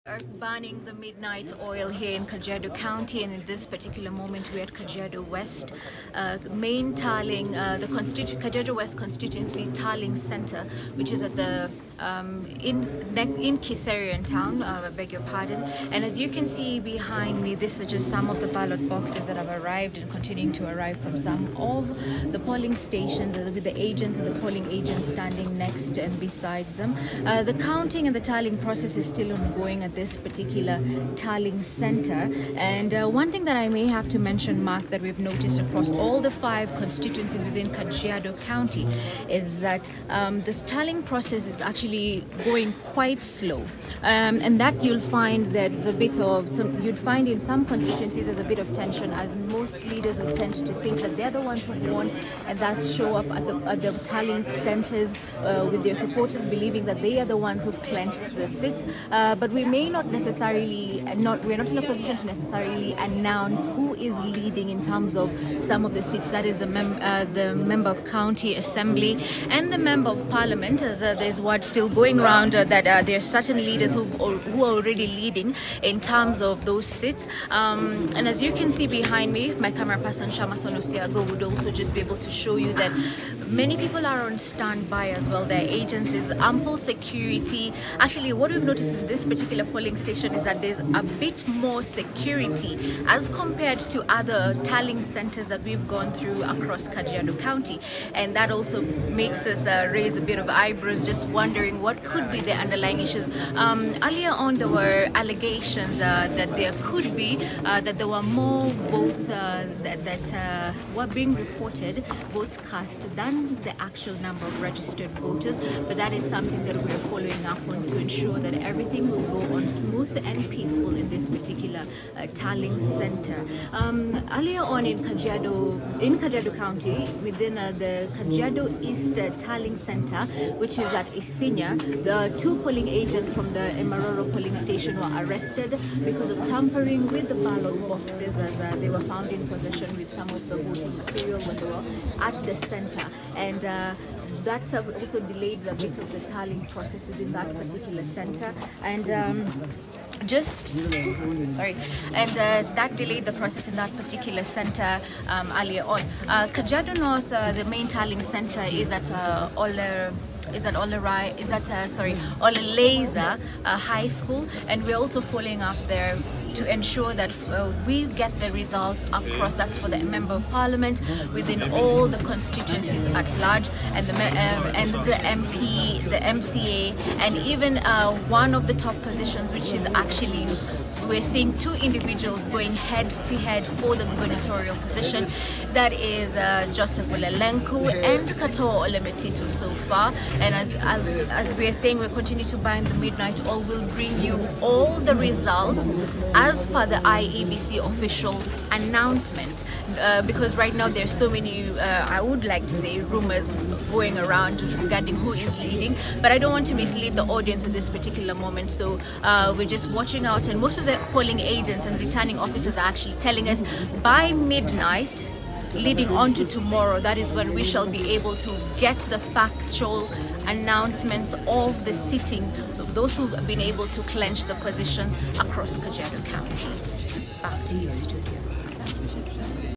Are burning the midnight oil here in Kajiado County, and in this particular moment we're at Kajiado West, main tallying, Kajiado West constituency tallying center, which is at the in Kiserian town, I beg your pardon. And as you can see behind me, this is just some of the ballot boxes that have arrived and continuing to arrive from some of the polling stations, with the agents and the polling agents standing next and besides them. The counting and the tallying process is still ongoing at this particular tallying center. And one thing that I may have to mention, Mark, that we've noticed across all the 5 constituencies within Kajiado County is that this tallying process is actually going quite slow, and that you'll find that you'd find in some constituencies there's a bit of tension, as most leaders would tend to think that they're the ones who won, and thus show up at the tallying centers with their supporters believing that they are the ones who've clenched the seats. But we may not necessarily, we're not in a position to necessarily announce who is leading in terms of some of the seats. That is the member of county assembly and the member of parliament, as there's word still going around that there are certain leaders who are already leading in terms of those seats. And as you can see behind me, my camera person Shama Sonosiago would also just be able to show you that many people are on standby as well. Their agencies, ample security. Actually, what we've noticed in this particular polling station is that there's a bit more security as compared to other tallying centers that we've gone through across Kajiado County, and that also makes us raise a bit of eyebrows, just wondering what could be the underlying issues. Earlier on, there were allegations that there could be that there were more votes that were being reported, votes cast, than the actual number of registered voters. But that is something that we're following up on to ensure that everything will go on smooth and peaceful in this particular tallying center. Earlier on in Kajiado County, within the Kajiado East tallying center, which is at Isinya, the 2 polling agents from the Emaroro polling station were arrested because of tampering with the ballot boxes, as they were found in possession with some of the voting material when they were at the center. And that also delayed a bit of the tallying process within that particular center, and that delayed the process in that particular center earlier on. Kajiado North, the main tallying center is at Oleleza High School, and we're also following up there to ensure that we get the results across. That's for the member of parliament within all the constituencies at large, and the MP, the MCA, and even one of the top positions, which is actually, we're seeing 2 individuals going head to head for the gubernatorial position. That is Joseph Olelenku and Katoa Olemetito so far. And as we are saying, we continue to bind the midnight oil. We'll bring you all the results as per the IEBC official announcement, because right now there's so many, I would like to say, rumors going around regarding who is leading, but I don't want to mislead the audience at this particular moment. So we're just watching out, and most of the polling agents and returning officers are actually telling us by midnight leading on to tomorrow, that is when we shall be able to get the factual announcements of the sitting of those who've been able to clench the positions across Kajiado County. Back to you, studio.